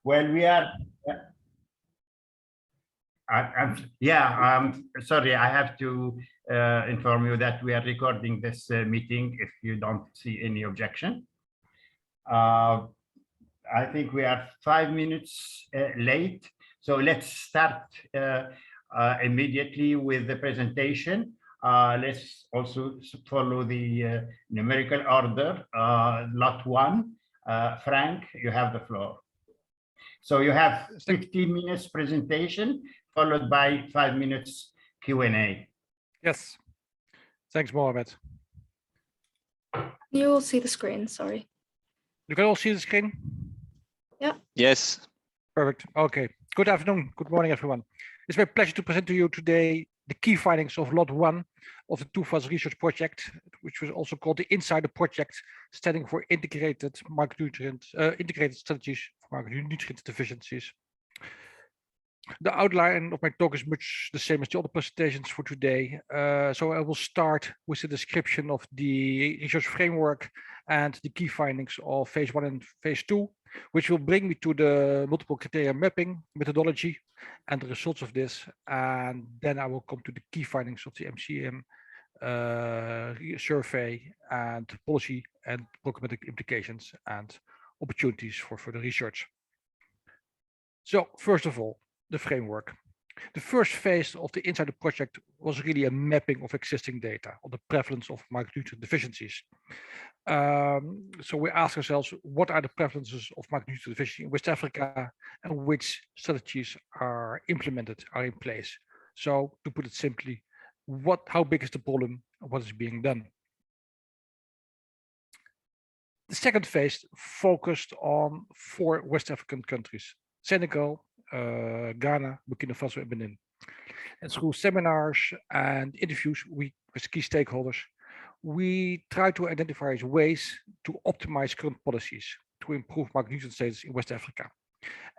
Well, we are. Sorry, I have to inform you that we are recording this meeting if you don't see any objection. I think we are 5 minutes late, so let's start immediately with the presentation. Let's also follow the numerical order. Lot 1, Frank, you have the floor. So you have 15 minutes presentation, followed by 5 minutes Q&A. Yes, thanks, Mohammed. You will see the screen, sorry. You can all see the screen? Yeah. Yes. Perfect. Okay. Good afternoon. Good morning, everyone. It's my pleasure to present to you today the key findings of Lot 1 of the two-phase research project, which was also called the Insider Project, standing for Integrated Micronutrient, Integrated Strategies for Micronutrient Deficiencies. The outline of my talk is much the same as the other presentations for today. So I will start with the description of the research framework and the key findings of phase 1 and phase 2, which will bring me to the multiple criteria mapping methodology and the results of this. And then I will come to the key findings of the MCM survey and policy and programmatic implications and opportunities for further research. So first of all, the framework. The first phase of the Insider project was really a mapping of existing data on the prevalence of micronutrient deficiencies. So we ask ourselves, what are the prevalences of micronutrient deficiency in West Africa and which strategies are implemented, are in place? So to put it simply, how big is the problem and what is being done? The second phase focused on 4 West African countries: Senegal, Ghana, Burkina Faso, and Benin. And through seminars and interviews with key stakeholders, we try to identify ways to optimize current policies to improve micronutrient status in West Africa.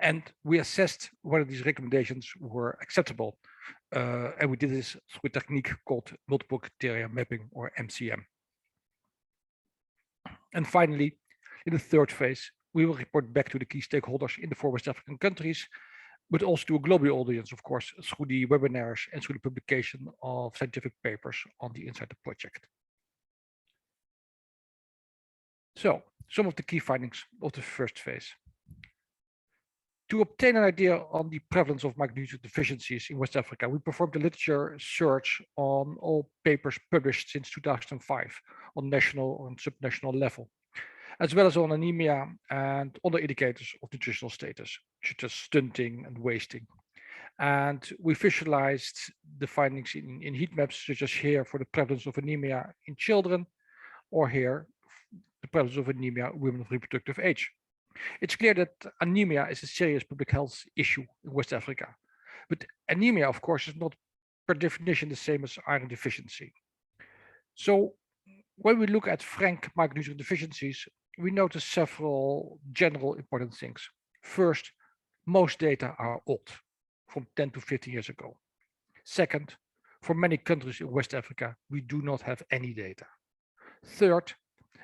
And we assessed whether these recommendations were acceptable. And we did this through a technique called multiple criteria mapping, or MCM. And finally, in the third phase, we will report back to the key stakeholders in the 4 West African countries, but also to a global audience, of course, through the webinars and through the publication of scientific papers on the Insider project. So, some of the key findings of the first phase. To obtain an idea on the prevalence of micronutrient deficiencies in West Africa, we performed a literature search on all papers published since 2005 on national and subnational level, as well as on anemia and other indicators of nutritional status, such as stunting and wasting. And we visualized the findings in heat maps, such as here for the prevalence of anemia in children, or here, the prevalence of anemia in women of reproductive age. It's clear that anemia is a serious public health issue in West Africa. But anemia, of course, is not per definition the same as iron deficiency. So when we look at frank micronutrient deficiencies, we notice several general important things. First, most data are old, from 10 to 15 years ago. Second, for many countries in West Africa, we do not have any data. Third,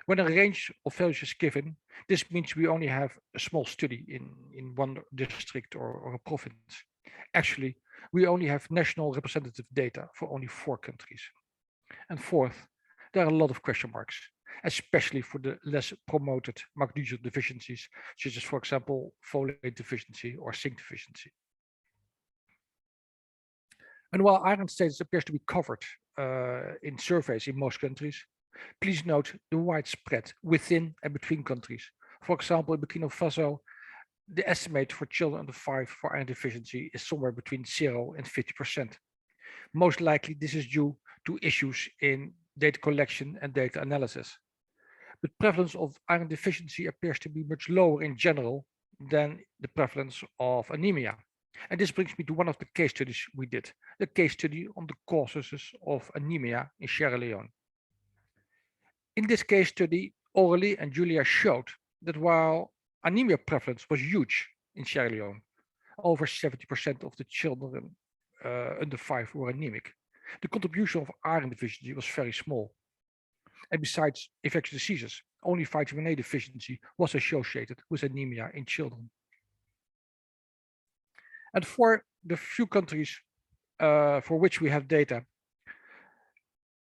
when a range of values is given, this means we only have a small study in one district or a province. Actually, we only have national representative data for only 4 countries. And fourth, there are a lot of question marks, especially for the less promoted micronutrient deficiencies, such as, for example, folate deficiency or zinc deficiency. And while iron status appears to be covered in surveys in most countries, please note the wide spread within and between countries. For example, in Burkina Faso, the estimate for children under 5 for iron deficiency is somewhere between 0 and 50%. Most likely, this is due to issues in data collection and data analysis. But prevalence of iron deficiency appears to be much lower in general than the prevalence of anemia. And this brings me to one of the case studies we did, the case study on the causes of anemia in Sierra Leone. In this case study, Aurélie and Julia showed that while anemia prevalence was huge in Sierra Leone, over 70% of the children under 5 were anemic, the contribution of iron deficiency was very small. And besides infectious diseases, only vitamin A deficiency was associated with anemia in children. And for the few countries for which we have data,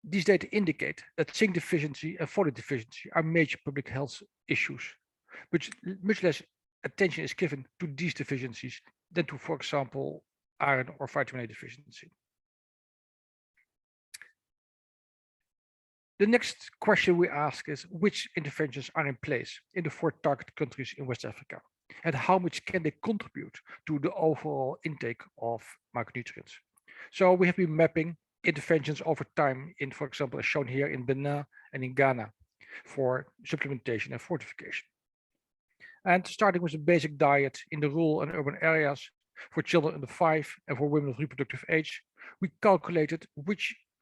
these data indicate that zinc deficiency and folate deficiency are major public health issues, which much less attention is given to these deficiencies than to, for example, iron or vitamin A deficiency. The next question we ask is which interventions are in place in the 4 target countries in West Africa, and how much can they contribute to the overall intake of micronutrients? So we have been mapping interventions over time in, for example, as shown here in Benin and in Ghana for supplementation and fortification. And starting with a basic diet in the rural and urban areas for children under 5 and for women of reproductive age, we calculated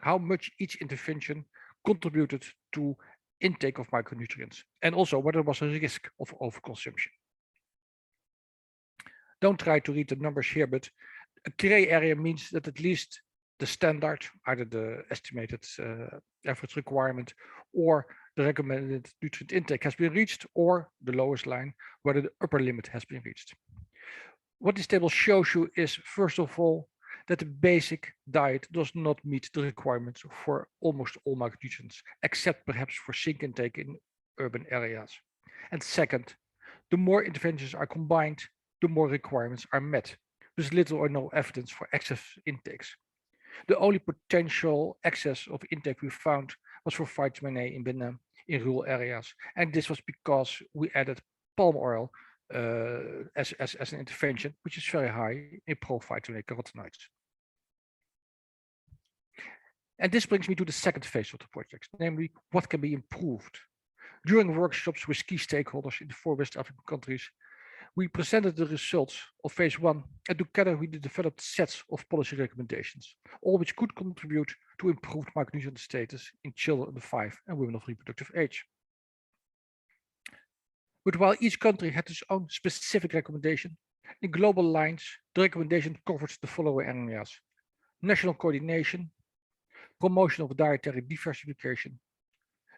how much each intervention contributed to intake of micronutrients, and also whether there was a risk of overconsumption. Don't try to read the numbers here, but a gray area means that at least the standard, either the estimated average requirement or the recommended nutrient intake has been reached, or the lowest line, whether the upper limit has been reached. What this table shows you is, first of all, that the basic diet does not meet the requirements for almost all micronutrients, except perhaps for zinc intake in urban areas. And second, the more interventions are combined, the more requirements are met. There's little or no evidence for excess intakes. The only potential excess of intake we found was for vitamin A in Benin in rural areas. And this was because we added palm oil as an intervention, which is very high in pro-vitamin A carotenoids. And this brings me to the second phase of the project, namely what can be improved. During workshops with key stakeholders in the 4 West African countries, we presented the results of phase 1, and together we developed sets of policy recommendations, all which could contribute to improved micronutrient status in children under 5 and women of reproductive age. But while each country had its own specific recommendation, in global lines, the recommendation covers the following areas: national coordination, promotion of dietary diversification,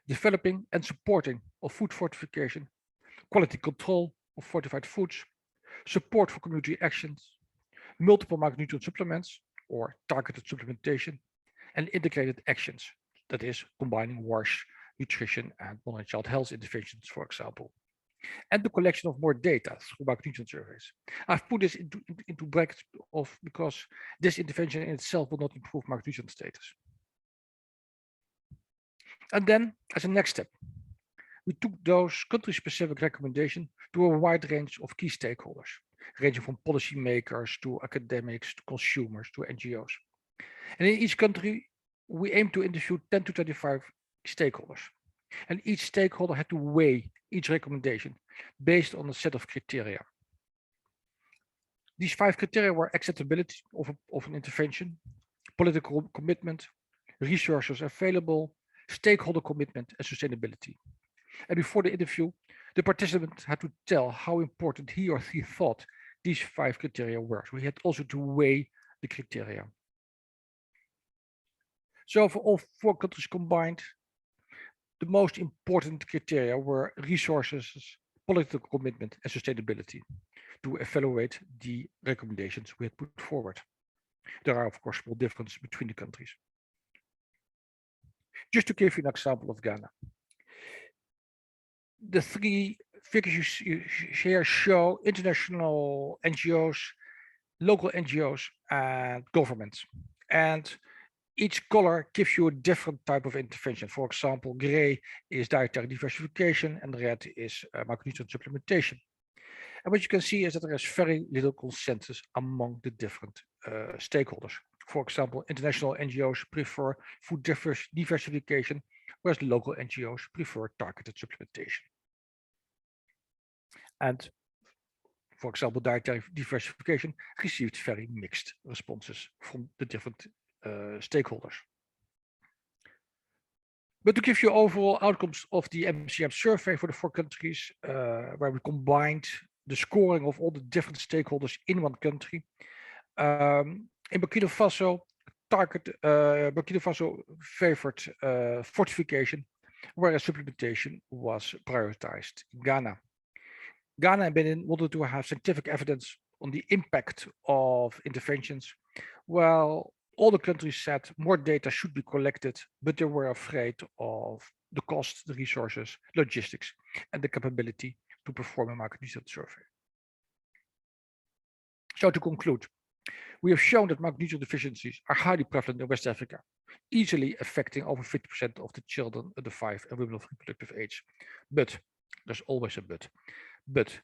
developing and supporting of food fortification, quality control of fortified foods, support for community actions, multiple micronutrient supplements or targeted supplementation, and integrated actions, that is, combining WASH, nutrition, and mother and child health interventions, for example, and the collection of more data through micronutrient surveys. I've put this into brackets because this intervention in itself will not improve micronutrient status. And then, as a next step, we took those country-specific recommendations to a wide range of key stakeholders, ranging from policymakers to academics to consumers to NGOs. And in each country, we aim to interview 10 to 25 stakeholders. And each stakeholder had to weigh each recommendation based on a set of criteria. These 5 criteria were acceptability of an intervention, political commitment, resources available, stakeholder commitment, and sustainability. And before the interview, the participant had to tell how important he or she thought these 5 criteria were. So he had also to weigh the criteria. So for all 4 countries combined, the most important criteria were resources, political commitment, and sustainability to evaluate the recommendations we had put forward. There are, of course, small differences between the countries. Just to give you an example of Ghana. The 3 figures here show international NGOs, local NGOs, and governments. And each color gives you a different type of intervention. For example, gray is dietary diversification and red is micronutrient supplementation. And what you can see is that there is very little consensus among the different stakeholders. For example, international NGOs prefer food diversification, whereas local NGOs prefer targeted supplementation. And for example, dietary diversification received very mixed responses from the different stakeholders. But to give you overall outcomes of the MCM survey for the 4 countries, where we combined the scoring of all the different stakeholders in one country, in Burkina Faso, Burkina Faso favored fortification, whereas supplementation was prioritized in Ghana. Ghana and Benin wanted to have scientific evidence on the impact of interventions, well, all the countries said more data should be collected, but they were afraid of the cost, the resources, logistics, and the capability to perform a market research survey. So to conclude, we have shown that micronutrient deficiencies are highly prevalent in West Africa, easily affecting over 50% of the children under 5 and women of reproductive age. But there's always a but. But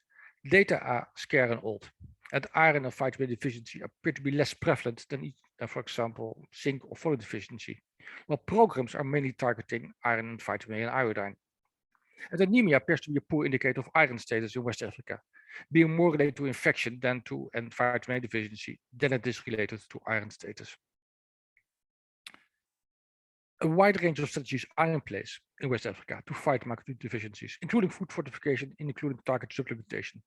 data are scarce and old, and iron and vitamin deficiency appear to be less prevalent than, for example, zinc or folate deficiency, while programs are mainly targeting iron and vitamin and iodine. And anemia appears to be a poor indicator of iron status in West Africa, being more related to infection than to and vitamin deficiency than it is related to iron status. A wide range of strategies are in place in West Africa to fight micronutrient deficiencies, including food fortification, including targeted supplementation.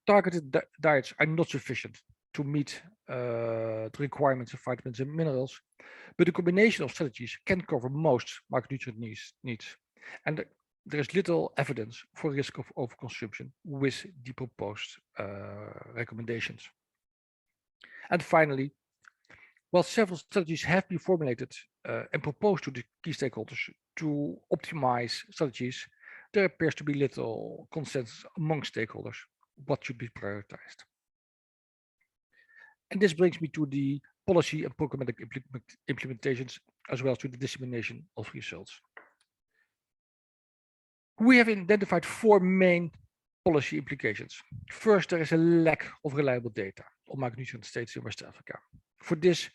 Targeted diets are not sufficient to meet the requirements of vitamins and minerals, but a combination of strategies can cover most micronutrient needs. And there is little evidence for risk of overconsumption with the proposed recommendations. And finally, while several strategies have been formulated and proposed to the key stakeholders to optimize strategies, there appears to be little consensus among stakeholders what should be prioritized. And this brings me to the policy and programmatic implementations, as well as to the dissemination of results. We have identified 4 main policy implications. First, there is a lack of reliable data on micronutrient status in West Africa. For this,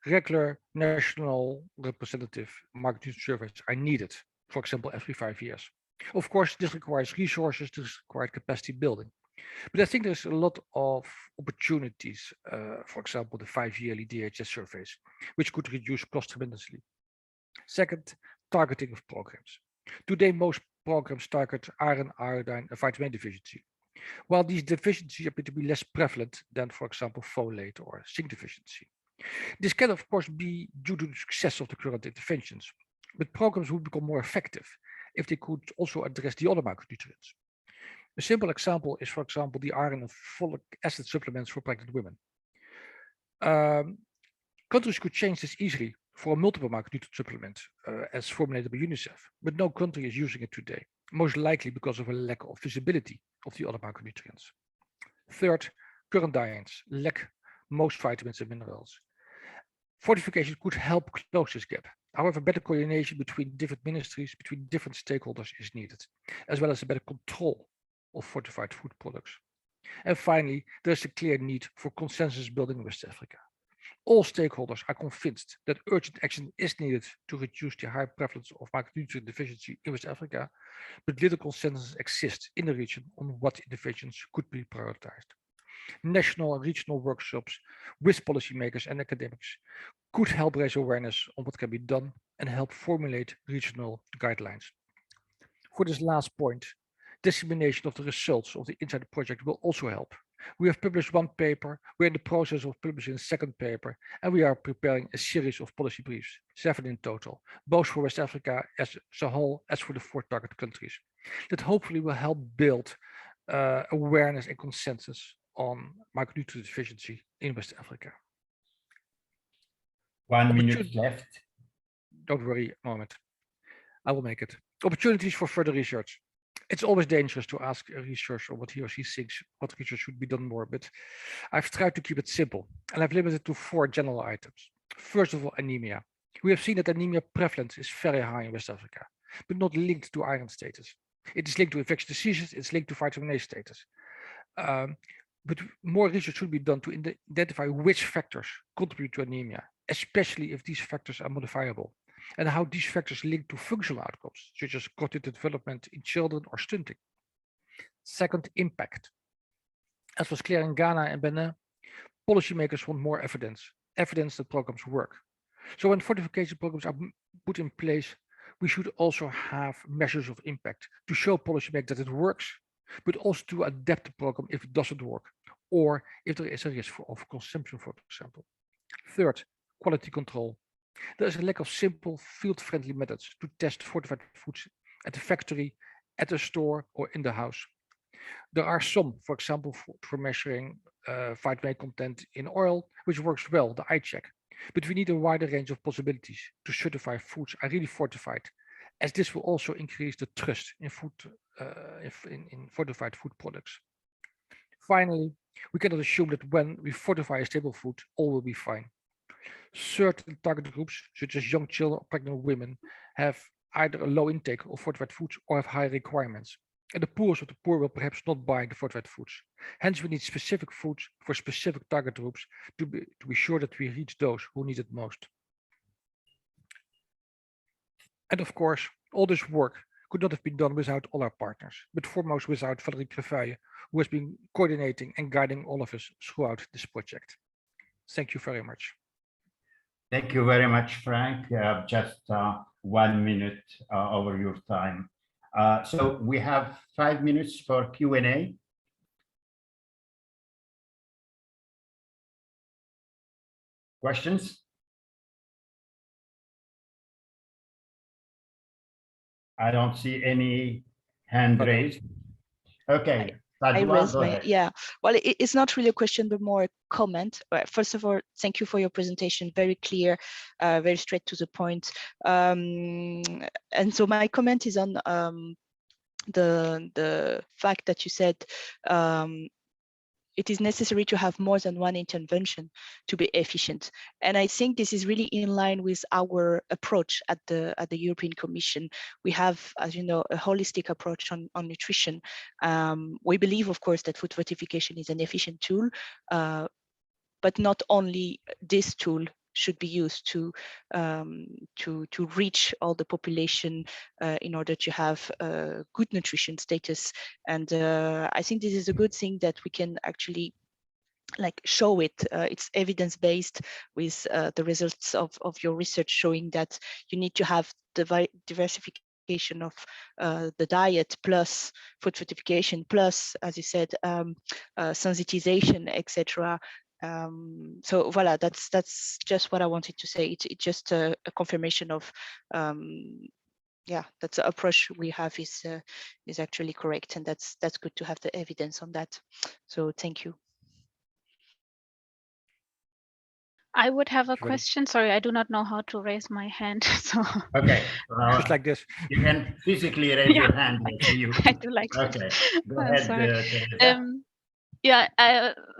regular national representative micronutrient surveys are needed, for example, every 5 years. Of course, this requires resources, this requires capacity building. But I think there's a lot of opportunities, for example, the 5-yearly DHS surveys, which could reduce cost tremendously. Second, targeting of programs. Today, most programs target iron, iodine, and vitamin deficiency, while these deficiencies appear to be less prevalent than, for example, folate or zinc deficiency. This can, of course, be due to the success of the current interventions, but programs would become more effective if they could also address the other micronutrients. A simple example is, for example, the iron and folic acid supplements for pregnant women. Countries could change this easily for a multiple micronutrient supplement as formulated by UNICEF, but no country is using it today, most likely because of a lack of visibility of the other micronutrients. Third, current diets lack most vitamins and minerals. Fortification could help close this gap. However, better coordination between different ministries, between different stakeholders is needed, as well as a better control of fortified food products. And finally, there's a clear need for consensus building in West Africa. All stakeholders are convinced that urgent action is needed to reduce the high prevalence of micronutrient deficiency in West Africa, but little consensus exists in the region on what interventions could be prioritized. National and regional workshops with policymakers and academics could help raise awareness on what can be done and help formulate regional guidelines. For this last point, dissemination of the results of the Inside project will also help. We have published 1 paper, we're in the process of publishing a 2nd paper, and we are preparing a series of policy briefs, 7 in total, both for West Africa as a whole as for the 4 target countries, that hopefully will help build awareness and consensus on micronutrient deficiency in West Africa. 1 minute left. Don't worry a moment. I will make it. Opportunities for further research. It's always dangerous to ask a researcher what he or she thinks what research should be done more, but I've tried to keep it simple and I've limited it to 4 general items. First of all, anemia. We have seen that anemia prevalence is very high in West Africa, but not linked to iron status. It is linked to infectious diseases, it's linked to vitamin A status. But more research should be done to identify which factors contribute to anemia, especially if these factors are modifiable, and how these factors link to functional outcomes, such as cognitive development in children or stunting. Second, impact. As was clear in Ghana and Benin, policymakers want more evidence that programs work. So when fortification programs are put in place, we should also have measures of impact to show policymakers that it works, but also to adapt the program if it doesn't work, or if there is a risk of consumption, for example. Third, quality control. There is a lack of simple field-friendly methods to test fortified foods at the factory, at the store, or in the house. There are some, for example, for measuring vitamin A content in oil, which works well, the eye check. But we need a wider range of possibilities to certify foods are really fortified, as this will also increase the trust in food, in fortified food products. Finally, we cannot assume that when we fortify a stable food, all will be fine. Certain target groups, such as young children or pregnant women, have either a low intake of fortified foods or have high requirements. And the poorest of the poor will perhaps not buy the fortified foods. Hence, we need specific foods for specific target groups to be sure that we reach those who need it most. And of course, all this work could not have been done without all our partners, but foremost without Valérie Crevaille, who has been coordinating and guiding all of us throughout this project. Thank you very much. Thank you very much, Frank. Just 1 minute over your time. So we have 5 minutes for Q&A. Questions? I don't see any hand raised. Okay. I raised go my, ahead. yeah. Well, it's not really a question, but more a comment. First of all, thank you for your presentation. Very clear, very straight to the point. And so my comment is on the fact that you said it is necessary to have more than one intervention to be efficient. And I think this is really in line with our approach at the European Commission. We have, as you know, a holistic approach on nutrition. We believe, of course, that food fortification is an efficient tool, but not only this tool should be used to reach all the population in order to have good nutrition status. And I think this is a good thing that we can actually like show it. It's evidence-based with the results of your research showing that you need to have the diversification of the diet plus food fortification plus, as you said, sensitization, etc. So voila, that's just what I wanted to say. It's just a confirmation of yeah, that the approach we have is actually correct, and that's good to have the evidence on that. So thank you. I would have a question. Sorry, I do not know how to raise my hand. So okay, just like this. You can physically raise your hand. I do like that. Okay, go ahead. Sorry. Yeah,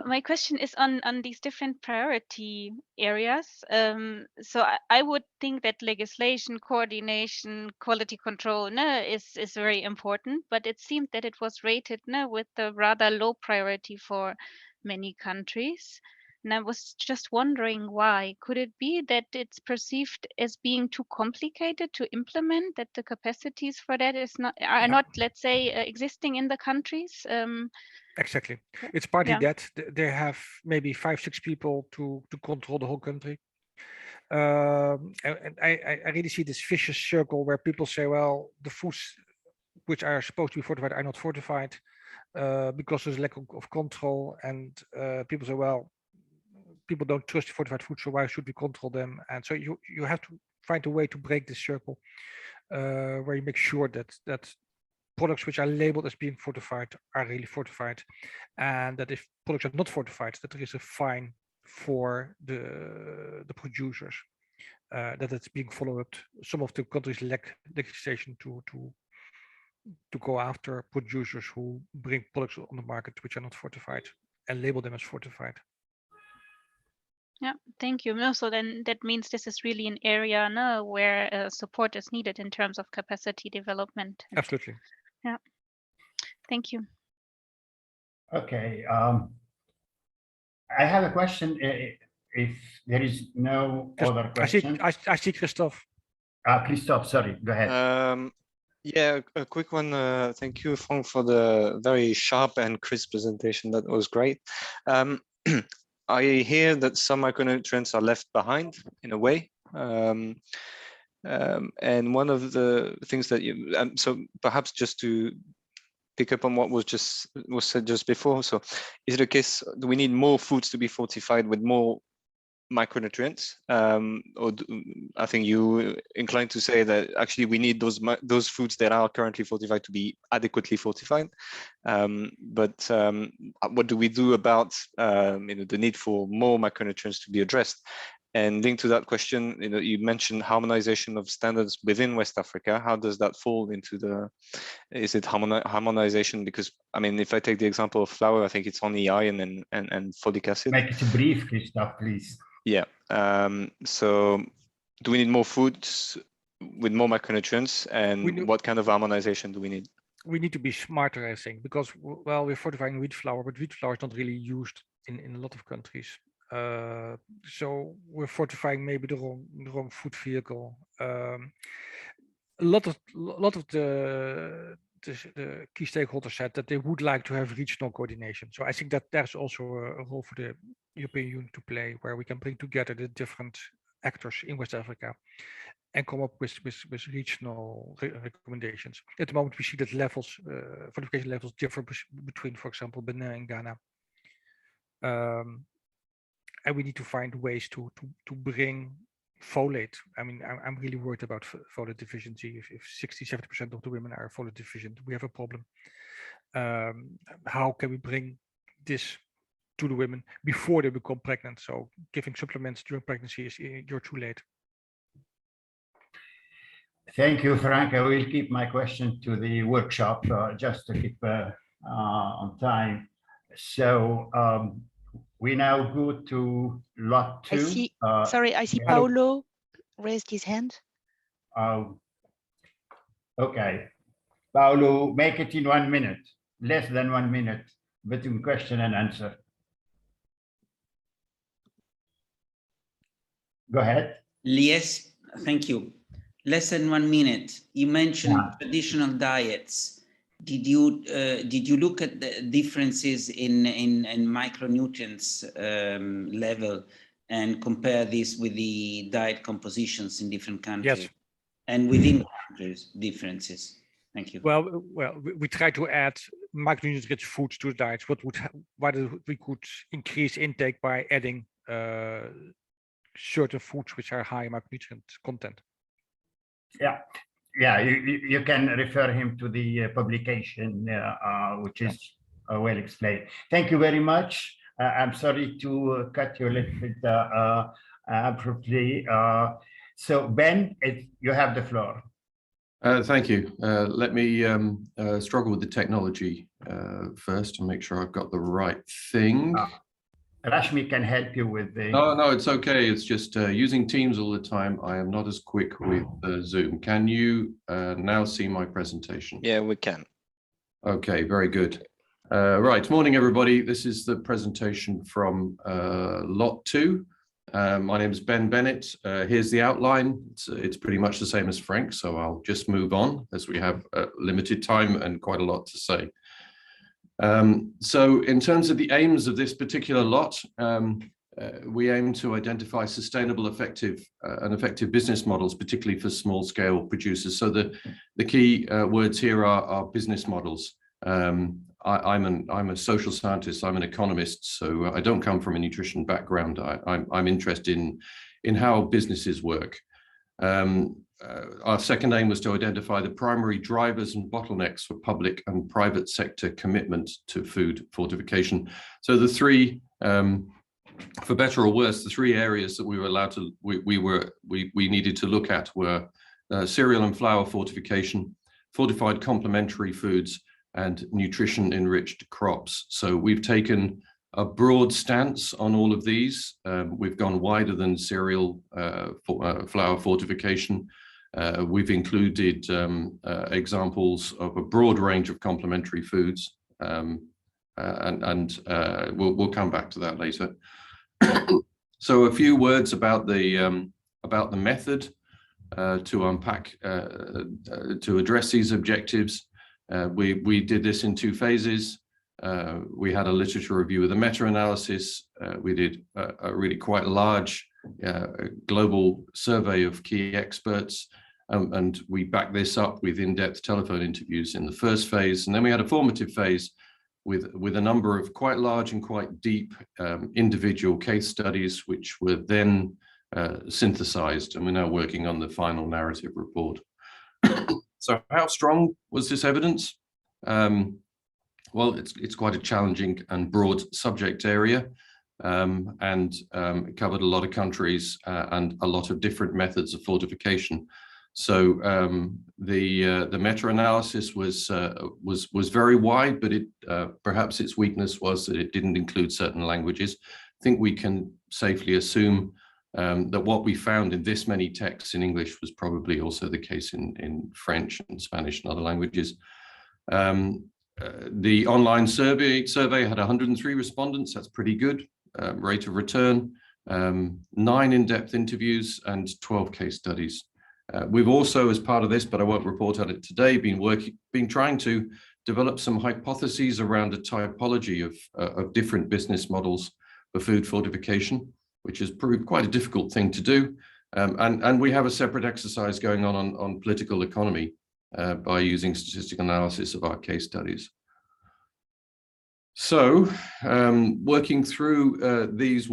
my question is on these different priority areas. So I would think that legislation, coordination, quality control is very important, but it seemed that it was rated with a rather low priority for many countries. And I was just wondering why. Could it be that it's perceived as being too complicated to implement, that the capacities for that are not, let's say, existing in the countries? Exactly. It's partly that they have maybe 5-6 people to control the whole country. And I really see this vicious circle where people say, well, the foods which are supposed to be fortified are not fortified because there's lack of control. And people say, well, people don't trust fortified food, so why should we control them? And so you have to find a way to break this circle where you make sure that products which are labeled as being fortified are really fortified, and that if products are not fortified, that there is a fine for the producers, that it's being followed up. Some of the countries lack legislation to go after producers who bring products on the market which are not fortified and label them as fortified. Yeah, thank you. No, so then that means this is really an area where support is needed in terms of capacity development. Absolutely. Yeah, thank you. Okay, I have a question. If there is no other question. I see Christophe. Christophe, sorry, go ahead. Yeah, a quick one. Thank you, Frank, for the very sharp and crisp presentation. That was great. I hear that some micronutrients are left behind in a way. And one of the things that you, so perhaps just to pick up on what was said just before. So is it a case, do we need more foods to be fortified with more micronutrients, I think you inclined to say that actually we need those foods that are currently fortified to be adequately fortified. But what do we do about the need for more micronutrients to be addressed? And linked to that question, you mentioned harmonization of standards within West Africa. How does that fall into the? Is it harmonization? Because I mean, if I take the example of flour, I think it's only iron and folic acid. Make it brief, Christoph, please. Yeah. So, do we need more foods with more micronutrients, and what kind of harmonization do we need? We need to be smarter, I think, because well, we're fortifying wheat flour, but wheat flour is not really used in a lot of countries. So we're fortifying maybe the wrong food vehicle. A lot of the key stakeholders said that they would like to have regional coordination. So I think that there's also a role for the European Union to play, where we can bring together the different actors in West Africa and come up with regional recommendations. At the moment, we see that levels, fortification levels differ between, for example, Benin and Ghana. And we need to find ways to bring folate. I mean, I'm really worried about folate deficiency. If 60-70% of the women are folate deficient, we have a problem. How can we bring this to the women before they become pregnant? So giving supplements during pregnancy is you're too late. Thank you, Frank. I will keep my question to the workshop just to keep on time. So we now go to lot 2. I see. Sorry, I see Paolo raised his hand. Okay, Paolo, make it in 1 minute, less than 1 minute between question and answer. Go ahead. Yes, thank you. Less than 1 minute. You mentioned traditional diets. Did you look at the differences in micronutrients level and compare this with the diet compositions in different countries? Yes. And within countries differences? Thank you. Well, we try to add micronutrient-rich foods to the diets. Whether we could increase intake by adding certain foods which are high in micronutrient content. Yeah, you can refer him to the publication, which is well explained. Thank you very much. I'm sorry to cut you a little bit abruptly. So Ben, you have the floor. Thank you. Let me struggle with the technology first and make sure I've got the right thing. Rashmi can help you with the... No, it's okay. It's just using Teams all the time. I am not as quick with Zoom. Can you now see my presentation? Yeah, we can. Okay, very good. Right, morning everybody. This is the presentation from lot 2. My name is Ben Bennett. Here's the outline. It's pretty much the same as Frank, so I'll just move on as we have limited time and quite a lot to say. So in terms of the aims of this particular lot, we aim to identify sustainable, effective business models, particularly for small scale producers. So the key words here are business models. I'm a social scientist, I'm an economist, so I don't come from a nutrition background. I'm interested in how businesses work. Our second aim was to identify the primary drivers and bottlenecks for public and private sector commitment to food fortification. So the three, for better or worse, the three areas that we were allowed to, we needed to look at were cereal and flour fortification, fortified complementary foods, and nutrition enriched crops. So we've taken a broad stance on all of these. We've gone wider than cereal flour fortification. We've included examples of a broad range of complementary foods, and we'll come back to that later. So a few words about the method to unpack to address these objectives. We did this in 2 phases. We had a literature review with a meta-analysis. We did a really quite large global survey of key experts, and we backed this up with in-depth telephone interviews in the first phase. And then we had a formative phase with a number of quite large and quite deep individual case studies, which were then synthesized, and we're now working on the final narrative report. So how strong was this evidence? Well, it's quite a challenging and broad subject area, and it covered a lot of countries and a lot of different methods of fortification. So the meta-analysis was very wide, but perhaps its weakness was that it didn't include certain languages. I think we can safely assume that what we found in this many texts in English was probably also the case in French and Spanish and other languages. The online survey had 103 respondents. That's pretty good. Rate of return, 9 in-depth interviews and 12 case studies. We've also, as part of this, but I won't report on it today, been trying to develop some hypotheses around a typology of different business models for food fortification, which has proved quite a difficult thing to do. And we have a separate exercise going on political economy by using statistical analysis of our case studies. So, working through these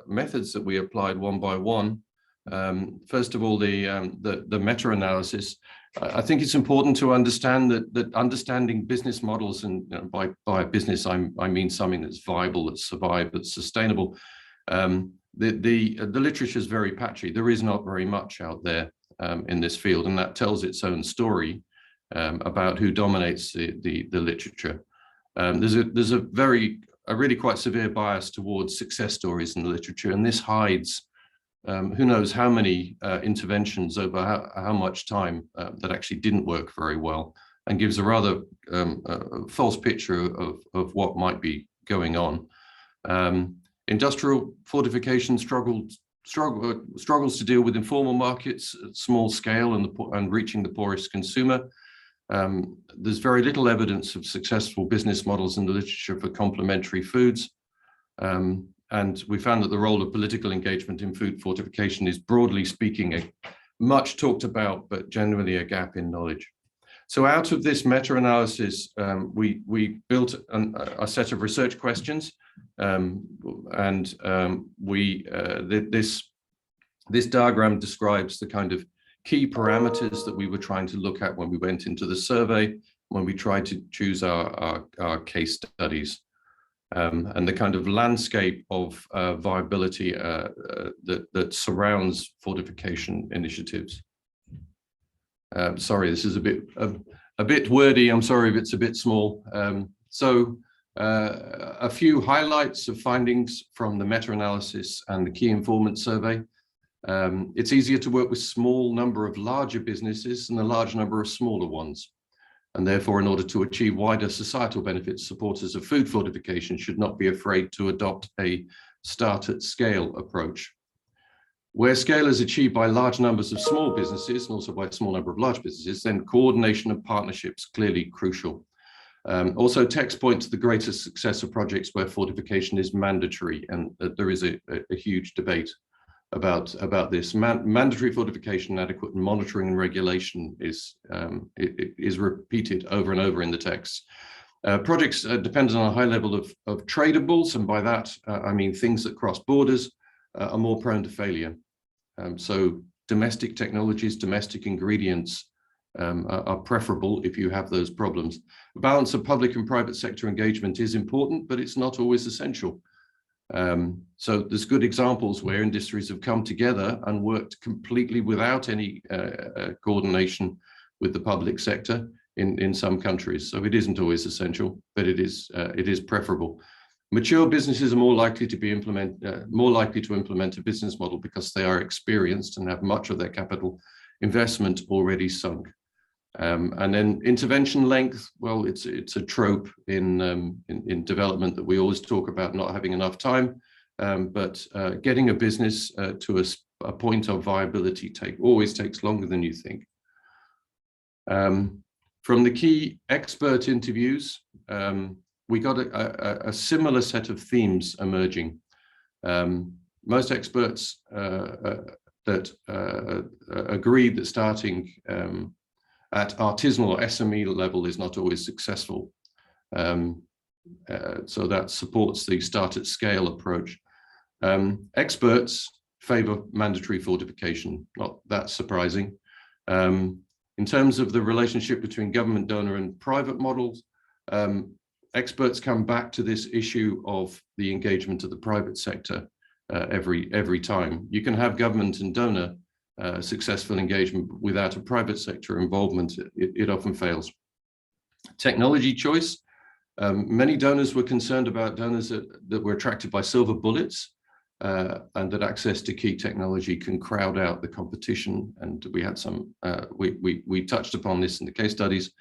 methods that we applied one by one. First of all, the meta-analysis. I think it's important to understand that understanding business models, and by business I mean something that's viable, that's survived, that's sustainable. The literature is very patchy. There is not very much out there in this field, and that tells its own story about who dominates the literature. There's a really quite severe bias towards success stories in the literature, and this hides who knows how many interventions over how much time that actually didn't work very well, and gives a rather false picture of what might be going on. Industrial fortification struggles to deal with informal markets at small scale and reaching the poorest consumer. There's very little evidence of successful business models in the literature for complementary foods. And we found that the role of political engagement in food fortification is, broadly speaking, much talked about, but generally a gap in knowledge. So out of this meta-analysis, we built a set of research questions, this diagram describes the kind of key parameters that we were trying to look at when we went into the survey, when we tried to choose our case studies. And the kind of landscape of viability that surrounds fortification initiatives. Sorry, this is a bit wordy. I'm sorry if it's a bit small. A few highlights of findings from the meta-analysis and the key informant survey. It's easier to work with small number of larger businesses and a large number of smaller ones. And therefore, in order to achieve wider societal benefits, supporters of food fortification should not be afraid to adopt a start-at-scale approach. Where scale is achieved by large numbers of small businesses and also by a small number of large businesses, then coordination and partnerships clearly crucial. Also, texts point to the greatest success of projects where fortification is mandatory, and there is a huge debate about this. Mandatory fortification, adequate monitoring and regulation is repeated over and over in the text. Projects dependent on a high level of tradables, and by that I mean things that cross borders, are more prone to failure. So domestic technologies, domestic ingredients are preferable if you have those problems. The balance of public and private sector engagement is important, but it's not always essential. So there's good examples where industries have come together and worked completely without any coordination with the public sector in some countries. So it isn't always essential, but it is preferable. Mature businesses are more likely to implement a business model because they are experienced and have much of their capital investment already sunk. And then intervention length, well, it's a trope in development that we always talk about not having enough time, but getting a business to a point of viability always takes longer than you think. From the key expert interviews, we got a similar set of themes emerging. Most experts that agreed that starting at artisanal or SME level is not always successful. So that supports the start at scale approach. Experts favor mandatory fortification, not that surprising. In terms of the relationship between government, donor and private models, experts come back to this issue of the engagement of the private sector every time. You can have government and donor successful engagement without a private sector involvement. It often fails. Technology choice. Many donors were concerned about donors that were attracted by silver bullets, and that access to key technology can crowd out the competition. And we had some, we touched upon this in the case studies.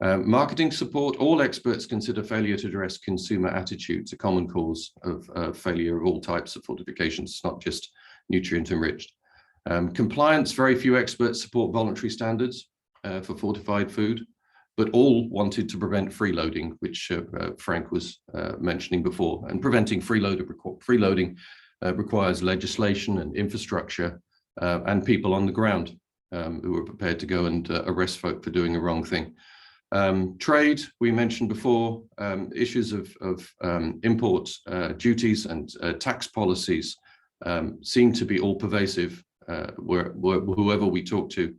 Marketing support. All experts consider failure to address consumer attitudes a common cause of failure of all types of fortifications, not just nutrient enriched. Compliance. Very few experts support voluntary standards for fortified food, but all wanted to prevent freeloading, which Frank was mentioning before. And preventing freeloading requires legislation and infrastructure and people on the ground who are prepared to go and arrest folk for doing the wrong thing. Trade, we mentioned before, issues of import duties and tax policies seem to be all pervasive whoever we talk to.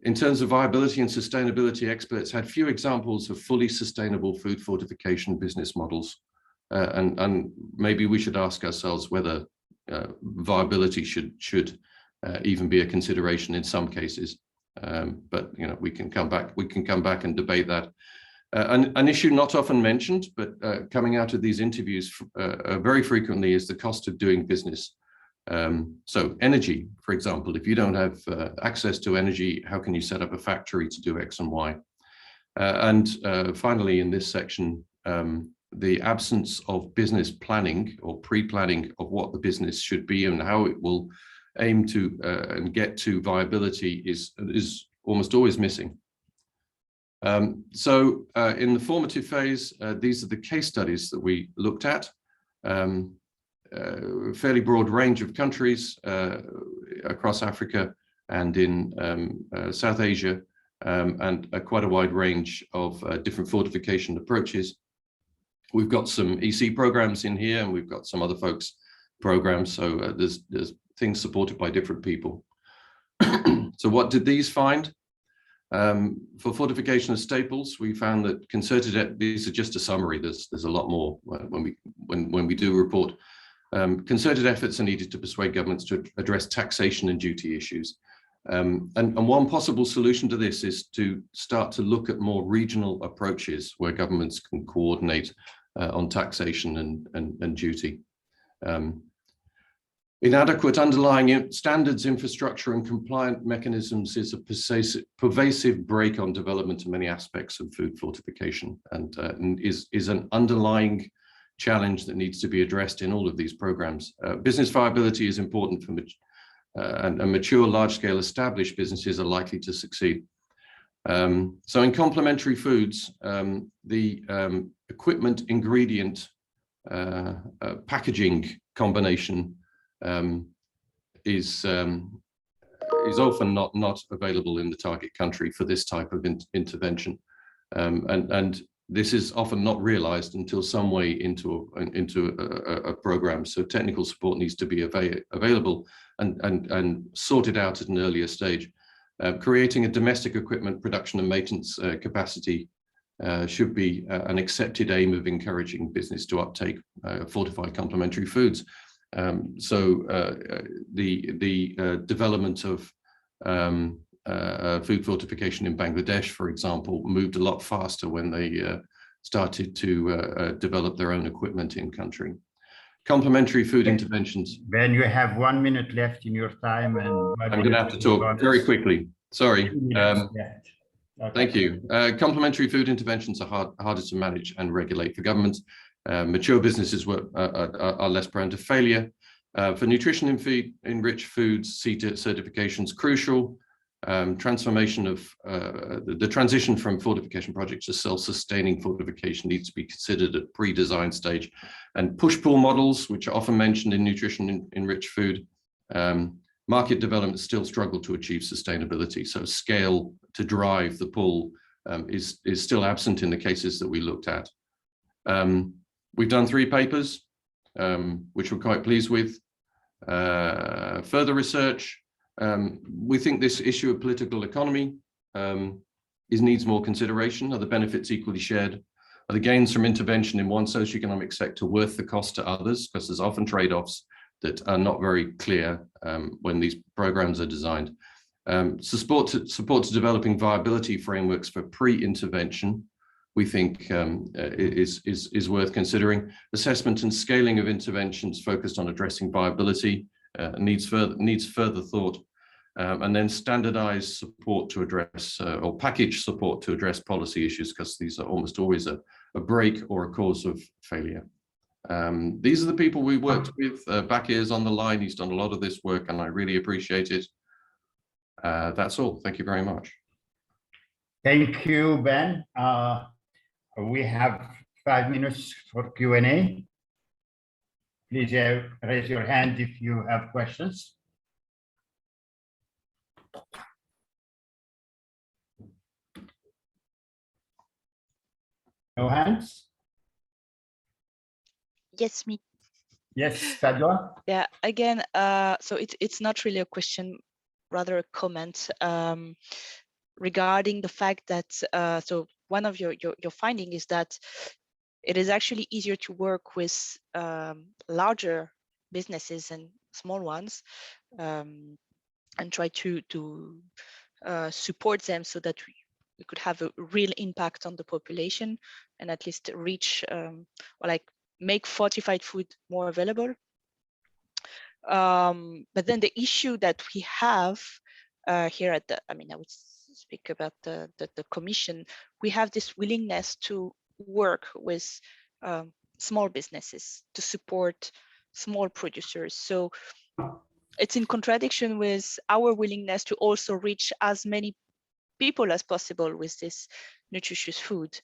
In terms of viability and sustainability, experts had few examples of fully sustainable food fortification business models. And maybe we should ask ourselves whether viability should even be a consideration in some cases. But you know, we can come back and debate that. An issue not often mentioned, but coming out of these interviews very frequently is the cost of doing business. So energy, for example, if you don't have access to energy, how can you set up a factory to do X and Y? And finally, in this section, the absence of business planning or pre-planning of what the business should be and how it will aim to and get to viability is almost always missing. So in the formative phase, these are the case studies that we looked at. A fairly broad range of countries across Africa and in South Asia, and quite a wide range of different fortification approaches. We've got some EC programs in here, and we've got some other folks' programs, so there's things supported by different people. So what did these find? For fortification of staples, we found that concerted, these are just a summary, there's a lot more when we do report. Concerted efforts are needed to persuade governments to address taxation and duty issues. And one possible solution to this is to start to look at more regional approaches where governments can coordinate on taxation and duty. Inadequate underlying standards, infrastructure and compliant mechanisms is a pervasive brake on development in many aspects of food fortification, and is an underlying challenge that needs to be addressed in all of these programs. Business viability is important for and mature, large-scale established businesses are likely to succeed. So in complementary foods, the equipment, ingredient, packaging combination is often not available in the target country for this type of intervention, and this is often not realized until some way into a program. So technical support needs to be available and sorted out at an earlier stage. Creating a domestic equipment production and maintenance capacity should be an accepted aim of encouraging business to uptake fortified complementary foods. So the development of food fortification in Bangladesh, for example, moved a lot faster when they started to develop their own equipment in country. Complementary food interventions. Ben, you have 1 minute left in your time, and I'm going to have to talk very quickly. Sorry. Okay. Thank you. Complementary food interventions are harder to manage and regulate for governments. Mature businesses are less prone to failure. For nutrition and feed enriched foods, CETA certifications crucial. Transformation of the transition from fortification projects to self-sustaining fortification needs to be considered at pre-design stage. And push-pull models, which are often mentioned in nutrition enriched food, market development still struggle to achieve sustainability. So scale to drive the pull is still absent in the cases that we looked at. We've done 3 papers, which we're quite pleased with. Further research, we think this issue of political economy needs more consideration. Are the benefits equally shared? Are the gains from intervention in one socioeconomic sector worth the cost to others? Because there's often trade-offs that are not very clear when these programs are designed. Support to developing viability frameworks for pre-intervention, we think is worth considering. Assessment and scaling of interventions focused on addressing viability needs further thought. And then standardized support to address or package support to address policy issues, because these are almost always a break or a cause of failure. These are the people we worked with. Bakir is on the line. He's done a lot of this work and I really appreciate it. That's all. Thank you very much. Thank you, Ben. We have 5 minutes for Q&A. Please raise your hand if you have questions. No hands? Yes, me. Yes, Fadwa? Yeah, again, so it's not really a question, rather a comment regarding the fact that, so one of your finding is that it is actually easier to work with larger businesses and small ones and try to support them so that we could have a real impact on the population and at least reach or like make fortified food more available. But then the issue that we have here at the, I mean, I would speak about the commission, we have this willingness to work with small businesses to support small producers. So it's in contradiction with our willingness to also reach as many people as possible with this nutritious food.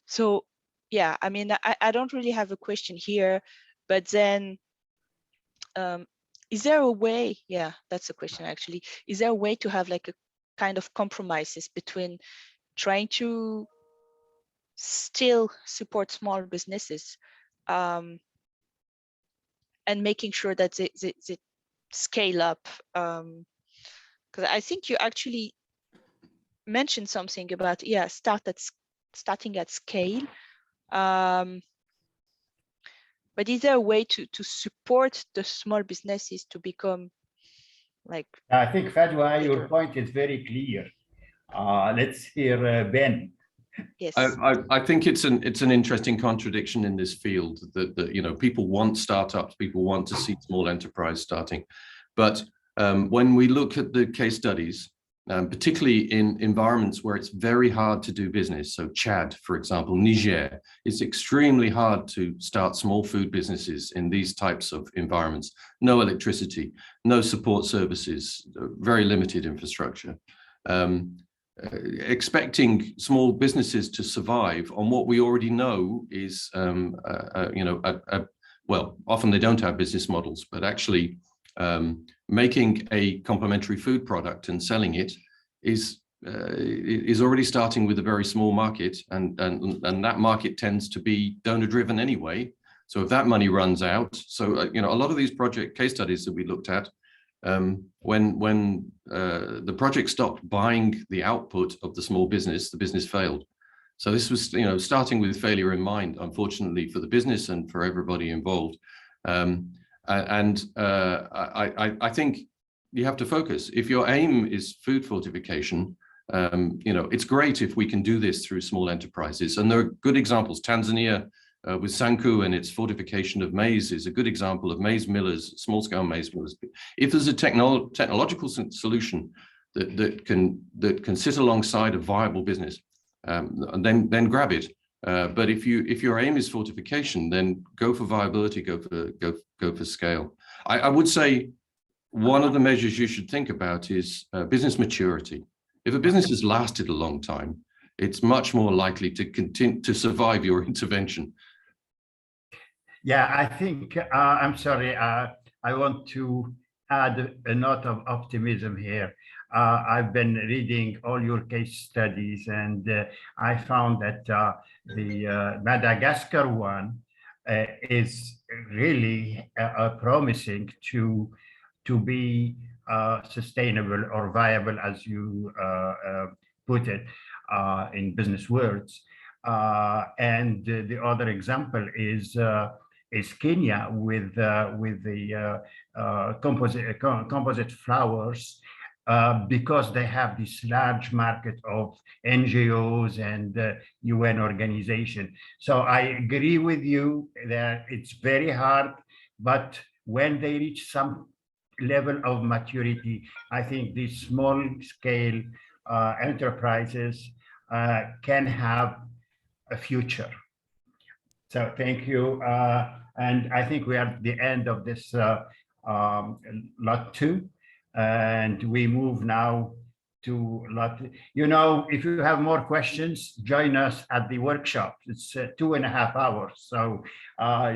So yeah, I mean, I don't really have a question here, but then is there a way, yeah, that's a question actually, is there a way to have like a kind of compromises between trying to still support small businesses and making sure that they scale up? Because I think you actually mentioned something about, yeah, starting at scale. But is there a way to support the small businesses to become like? I think, Fadwa, your point is very clear. Let's hear Ben. Yes. I think it's an interesting contradiction in this field that you know, people want startups, people want to see small enterprise starting, but when we look at the case studies, particularly in environments where it's very hard to do business, so Chad, for example, Niger, it's extremely hard to start small food businesses in these types of environments. No electricity, no support services, very limited infrastructure. Expecting small businesses to survive on what we already know is, you know, well, often they don't have business models, but actually making a complementary food product and selling it is already starting with a very small market, and that market tends to be donor driven anyway. So if that money runs out, so you know, a lot of these project case studies that we looked at, when the project stopped buying the output of the small business, the business failed. So this was, you know, starting with failure in mind, unfortunately, for the business and for everybody involved. I think you have to focus. If your aim is food fortification, you know, it's great if we can do this through small enterprises. And there are good examples. Tanzania with Sanku and its fortification of maize is a good example of maize millers, small-scale maize millers. If there's a technological solution that can sit alongside a viable business, then grab it. But if your aim is fortification, then go for viability, go for scale. I would say one of the measures you should think about is business maturity. If a business has lasted a long time, it's much more likely to continue to survive your intervention. Yeah, I think, I'm sorry, I want to add a note of optimism here. I've been reading all your case studies, and I found that the Madagascar one is really promising to be sustainable or viable, as you put it in business words. And the other example is Kenya with the composite flowers, because they have this large market of NGOs and UN organization. So I agree with you that it's very hard, but when they reach some level of maturity, I think these small scale enterprises can have a future. So thank you. And I think we are at the end of this lot 2. And we move now to lot. You know, if you have more questions, join us at the workshop. It's 2.5 hours. So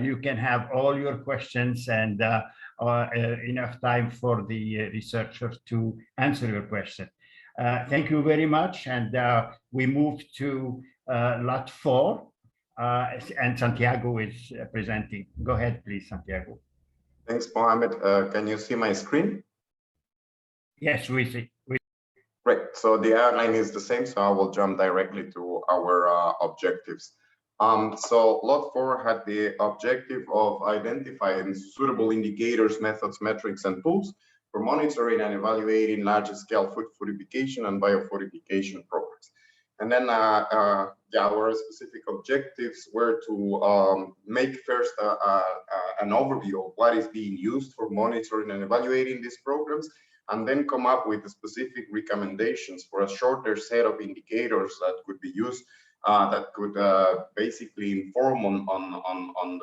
you can have all your questions and enough time for the researchers to answer your question. Thank you very much. And we move to lot 4. And Santiago is presenting. Go ahead, please, Santiago. Thanks, Mohammed. Can you see my screen? Yes, we see. Great. So the outline is the same, so I will jump directly to our objectives. So lot 4 had the objective of identifying suitable indicators, methods, metrics, and tools for monitoring and evaluating large-scale food fortification and biofortification programs. And then our specific objectives were to make first an overview of what is being used for monitoring and evaluating these programs, and then come up with specific recommendations for a shorter set of indicators that could be used, that could basically inform on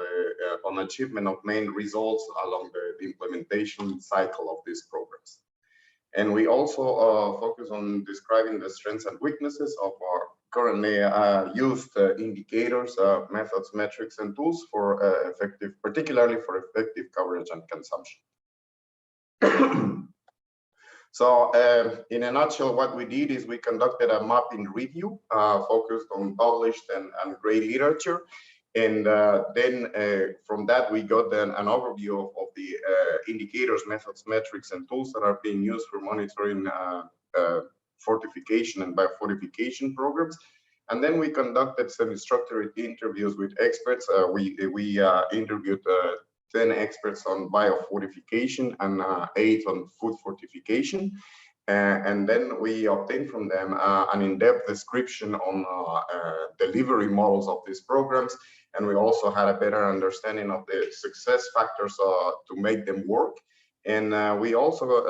achievement of main results along the implementation cycle of these programs. And we also focus on describing the strengths and weaknesses of our currently used indicators, methods, metrics, and tools for particularly for effective coverage and consumption. So in a nutshell, what we did is we conducted a mapping review focused on published and great literature. And then from that, we got then an overview of the indicators, methods, metrics, and tools that are being used for monitoring fortification and biofortification programs. And then we conducted semi-structured interviews with experts. We interviewed 10 experts on biofortification and 8 on food fortification. And then we obtained from them an in-depth description on delivery models of these programs. And we also had a better understanding of the success factors to make them work. And we also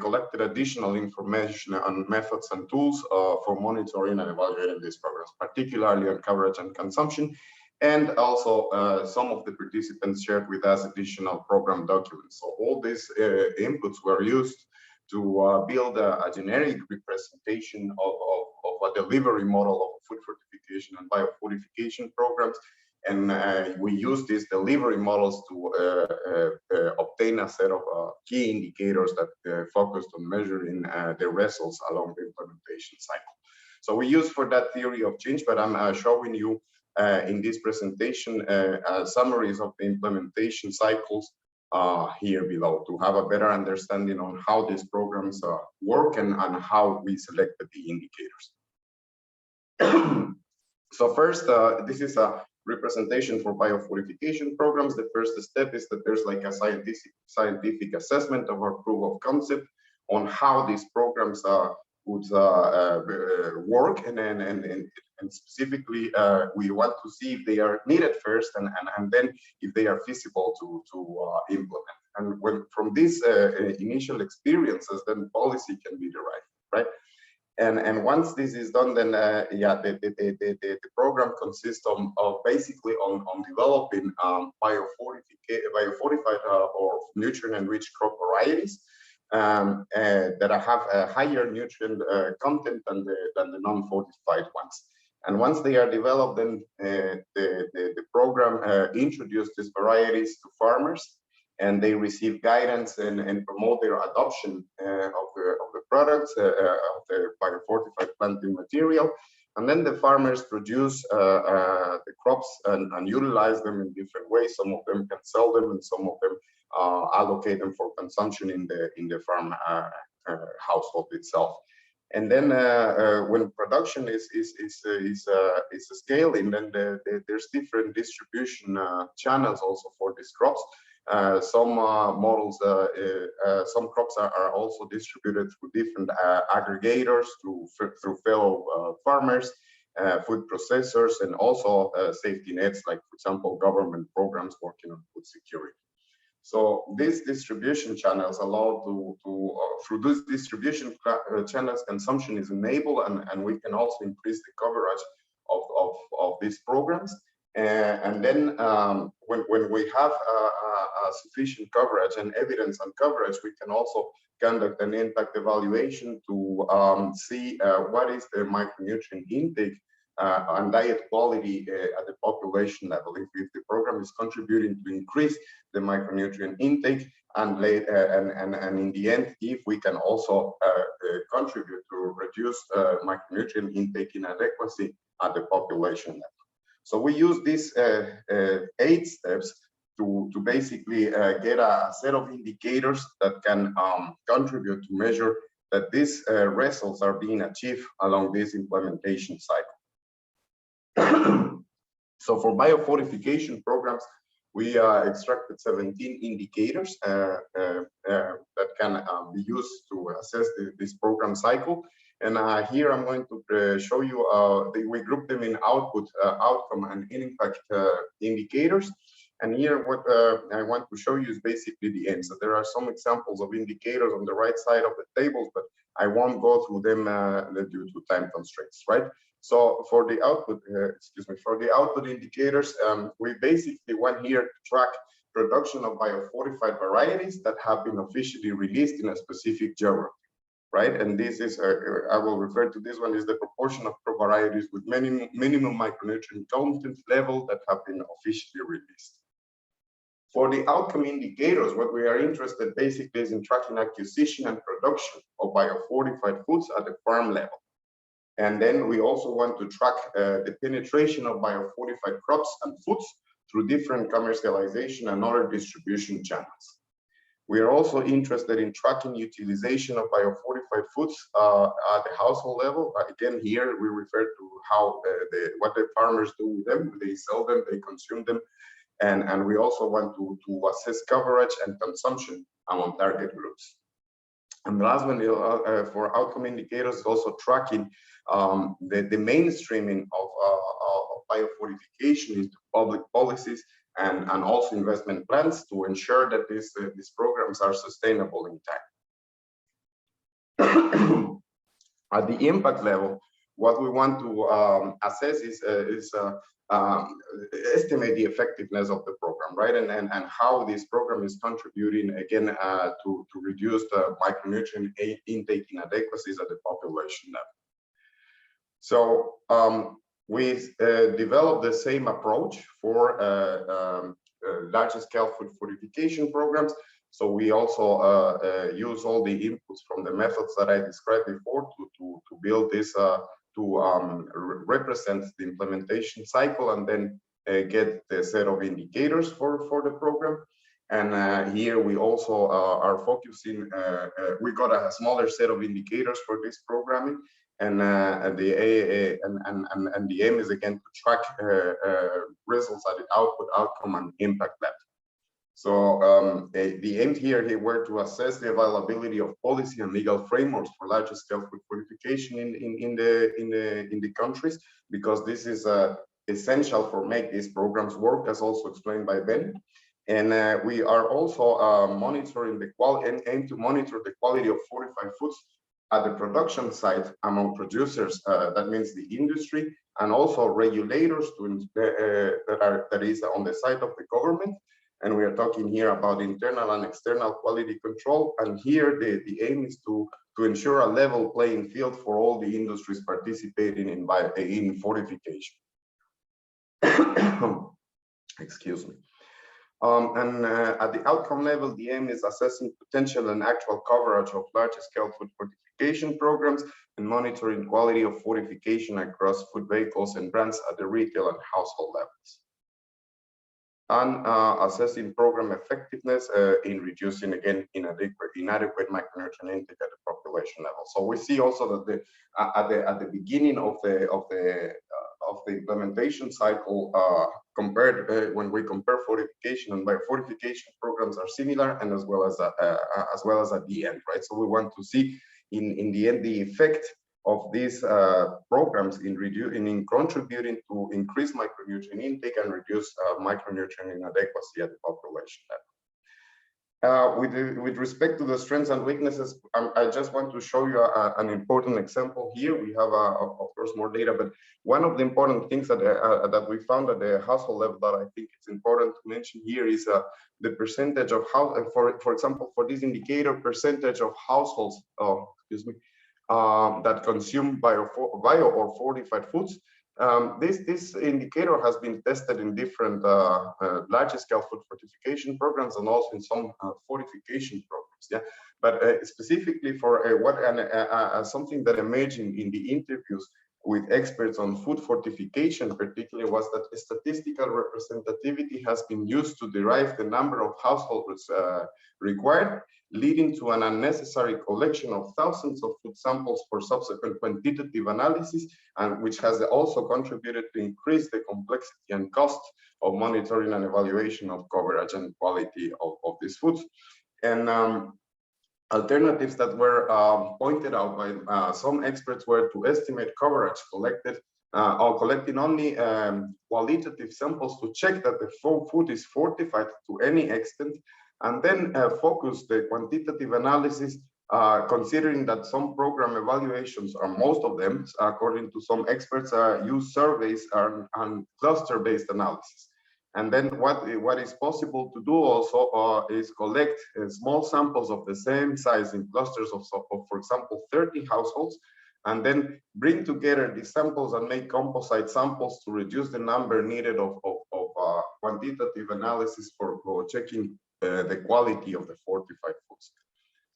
collected additional information on methods and tools for monitoring and evaluating these programs, particularly on coverage and consumption. And also some of the participants shared with us additional program documents. So all these inputs were used to build a generic representation of a delivery model of food fortification and biofortification programs. And we use these delivery models to obtain a set of key indicators that focused on measuring the results along the implementation cycle. So we use for that theory of change, but I'm showing you in this presentation summaries of the implementation cycles here below to have a better understanding on how these programs work and how we selected the indicators. So first, this is a representation for biofortification programs. The first step is that there's like a scientific assessment of our proof of concept on how these programs would work, and specifically we want to see if they are needed first, and then if they are feasible to implement. And when from these initial experiences, then policy can be derived, right? And once this is done, then the program consists of basically on developing biofortified or nutrient-enriched crop varieties that have a higher nutrient content than the non-fortified ones. And once they are developed, then the program introduced these varieties to farmers. and they receive guidance and promote their adoption of the products of the biofortified planting material. And then the farmers produce the crops and utilize them in different ways. Some of them can sell them, and some of them allocate them for consumption in the farm household itself. And then when production is scaling, then there's different distribution channels also for these crops. Some models, some crops are also distributed through different aggregators, through fellow farmers, food processors, and also safety nets, like, for example, government programs working on food security. So these distribution channels allow through these distribution channels, consumption is enabled, and we can also increase the coverage of these programs. And then when we have sufficient coverage and evidence on coverage, we can also conduct an impact evaluation to see what is the micronutrient intake and diet quality at the population level. If the program is contributing to increase the micronutrient intake, and in the end, if we can also contribute to reduce micronutrient intake inadequacy at the population level. So we use these 8 steps to basically get a set of indicators that can contribute to measure that these results are being achieved along this implementation cycle. So for biofortification programs, we extracted 17 indicators that can be used to assess this program cycle. And here I'm going to show you, we group them in output, outcome, and impact indicators. And here what I want to show you is basically the end. So there are some examples of indicators on the right side of the tables, but I won't go through them due to time constraints, right? So for the output, for the output indicators, we basically want here to track production of biofortified varieties that have been officially released in a specific geography, right? And this is, I will refer to this one, is the proportion of varieties with minimum micronutrient content level that have been officially released. For the outcome indicators, what we are interested basically is in tracking acquisition and production of biofortified foods at the farm level. And then we also want to track the penetration of biofortified crops and foods through different commercialization and other distribution channels. We are also interested in tracking utilization of biofortified foods at the household level. Again, here we refer to how what the farmers do with them. They sell them, they consume them. And we also want to assess coverage and consumption among target groups. And the last one for outcome indicators is also tracking the mainstreaming of biofortification into public policies and also investment plans to ensure that these programs are sustainable in time. At the impact level, what we want to assess is estimate the effectiveness of the program, right? And how this program is contributing again to reduce the micronutrient intake inadequacies at the population level. So we developed the same approach for larger scale food fortification programs. So we also use all the inputs from the methods that I described before to build this to represent the implementation cycle, and then get the set of indicators for the program. And here we also are focusing, we got a smaller set of indicators for this programming, and the aim is again to track results at the output, outcome, and impact level. So the aim here were to assess the availability of policy and legal frameworks for larger scale food fortification in the countries, because this is essential for make these programs work, as also explained by Ben. And we are also monitoring the quality and aim to monitor the quality of fortified foods at the production site among producers. That means the industry, and also regulators that is on the side of the government. And we are talking here about internal and external quality control. And here the aim is to ensure a level playing field for all the industries participating in fortification. Excuse me. At the outcome level, the aim is assessing potential and actual coverage of large-scale food fortification programs and monitoring quality of fortification across food vehicles and brands at the retail and household levels. And assessing program effectiveness in reducing, again, inadequate micronutrient intake at the population level. So we see also that at the beginning of the implementation cycle, when we compare fortification and biofortification programs are similar, and as well as at the end, right? So we want to see in the end the effect of these programs in contributing to increase micronutrient intake and reduce micronutrient inadequacy at the population level. With respect to the strengths and weaknesses, I just want to show you an important example here. We have, of course, more data, but one of the important things that we found at the household level that I think it's important to mention here is the percentage of how, for example, for this indicator, percentage of households, that consume bio or fortified foods. This indicator has been tested in different large-scale food fortification programs and also in some fortification programs. Yeah, but specifically for something that emerged in the interviews with experts on food fortification, particularly, was that statistical representativity has been used to derive the number of households required, leading to an unnecessary collection of thousands of food samples for subsequent quantitative analysis, and which has also contributed to increase the complexity and cost of monitoring and evaluation of coverage and quality of these foods. And alternatives that were pointed out by some experts were to estimate coverage collected or collecting only qualitative samples to check that the food is fortified to any extent, and then focus the quantitative analysis, considering that some program evaluations, or most of them, according to some experts, use surveys and cluster-based analysis. And then what is possible to do also is collect small samples of the same size in clusters of, for example, 30 households, and then bring together these samples and make composite samples to reduce the number needed of quantitative analysis for checking the quality of the fortified foods.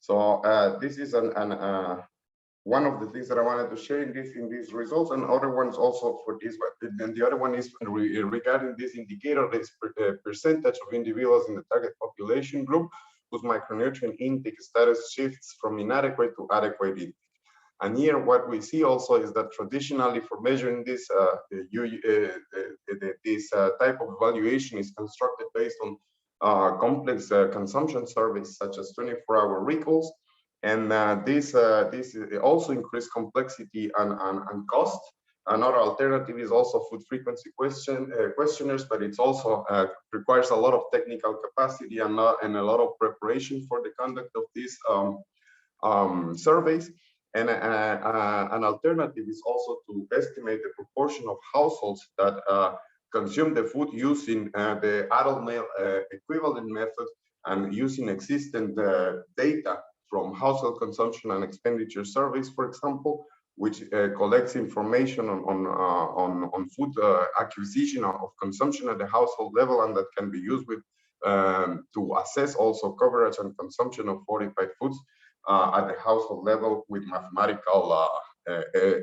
So this is one of the things that I wanted to share in these results, and other ones also for this one. And the other one is regarding this indicator, this percentage of individuals in the target population group whose micronutrient intake status shifts from inadequate to adequate intake. And here what we see also is that traditionally for measuring this, this type of evaluation is constructed based on complex consumption surveys such as 24-hour recalls, and this also increased complexity and cost. Another alternative is also food frequency questionnaires, but it's also requires a lot of technical capacity and a lot of preparation for the conduct of these surveys. And an alternative is also to estimate the proportion of households that consume the food using the adult male equivalent method and using existing data from household consumption and expenditure surveys, for example, which collects information on food acquisition of consumption at the household level, and that can be used with to assess also coverage and consumption of fortified foods at the household level with mathematical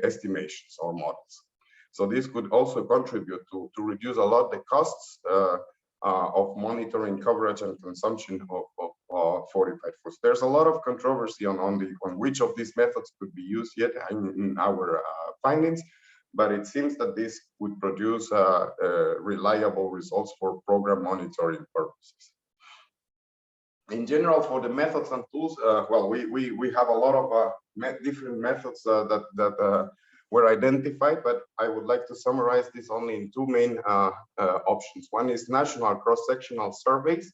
estimations or models. So this could also contribute to reduce a lot the costs of monitoring coverage and consumption of fortified foods. There's a lot of controversy on which of these methods could be used yet in our findings, but it seems that this would produce reliable results for program monitoring purposes. In general, for the methods and tools, well, we have a lot of different methods that were identified, but I would like to summarize this only in two main options. One is national cross-sectional surveys,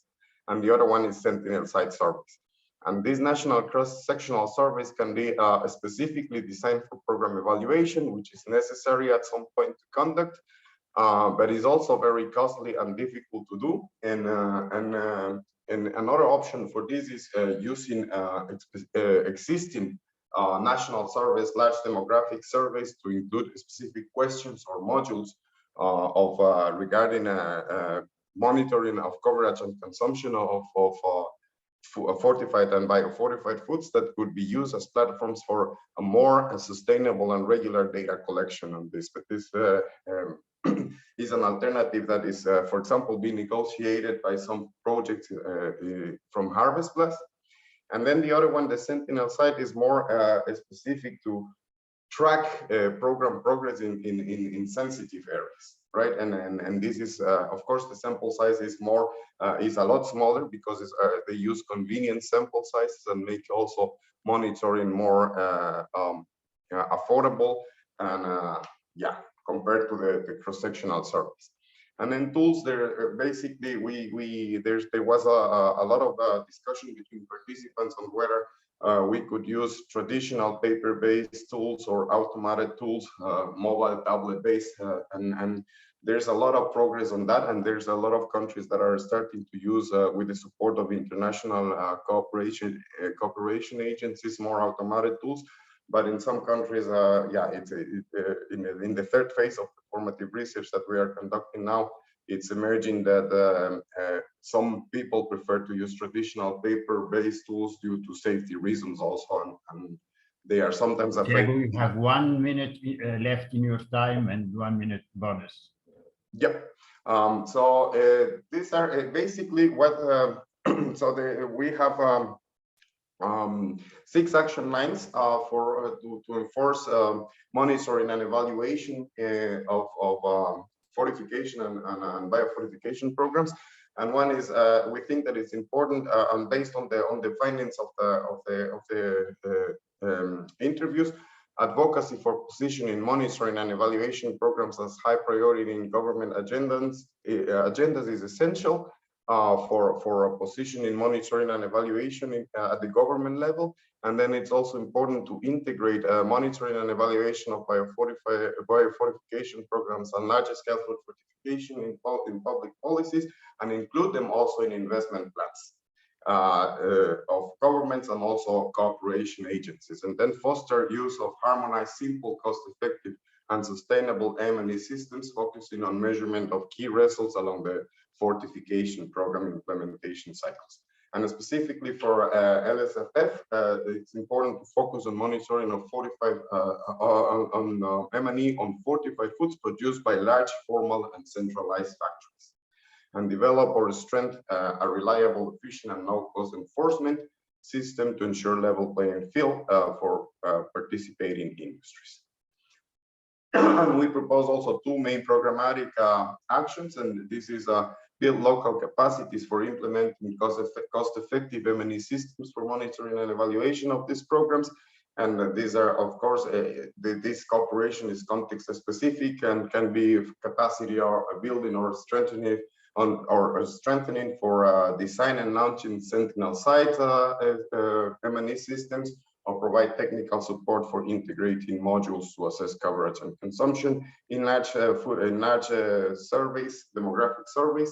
and the other one is sentinel site surveys. And these national cross-sectional surveys can be specifically designed for program evaluation, which is necessary at some point to conduct, but is also very costly and difficult to do. And another option for this is using existing national surveys, large demographic surveys, to include specific questions or modules regarding monitoring of coverage and consumption of fortified and biofortified foods that could be used as platforms for a more sustainable and regular data collection on this. But this is an alternative that is, for example, being negotiated by some projects from Harvest Plus. And then the other one, the Sentinel site, is more specific to track program progress in sensitive areas, right? And this is, of course, the sample size is more is a lot smaller because they use convenient sample sizes and make also monitoring more affordable and yeah, compared to the cross-sectional surveys. And then tools, there basically there was a lot of discussion between participants on whether we could use traditional paper-based tools or automated tools, mobile tablet-based, and there's a lot of progress on that, and there's a lot of countries that are starting to use, with the support of international cooperation agencies, more automated tools. But in some countries, yeah, it's in the third phase of the formative research that we are conducting now, it's emerging that some people prefer to use traditional paper-based tools due to safety reasons also, and they are sometimes afraid. Diego, you have 1 minute left in your time and 1 minute bonus. Yep. So these are basically what. We have 6 action lines to enforce monitoring and evaluation of fortification and biofortification programs. And one is we think that it's important, and based on the findings of the interviews, advocacy for positioning monitoring and evaluation programs as high priority in government agendas is essential for a position in monitoring and evaluation at the government level. And then it's also important to integrate monitoring and evaluation of biofortification programs and larger scale fortification in public policies, and include them also in investment plans of governments and also cooperation agencies. And then foster use of harmonized, simple, cost-effective and sustainable M&E systems, focusing on measurement of key results along the fortification program implementation cycles. And specifically for LSFF, it's important to focus on monitoring of M&E on fortified foods produced by large, formal and centralized factories, and develop or strengthen a reliable, efficient and no-cost enforcement system to ensure level playing field for participating industries. And we propose also 2 main programmatic actions, and this is build local capacities for implementing cost-effective M&E systems for monitoring and evaluation of these programs. And these are, of course, this cooperation is context specific and can be capacity or building or strengthening for design and launching Sentinel site M&E systems, or provide technical support for integrating modules to assess coverage and consumption in large surveys, demographic surveys,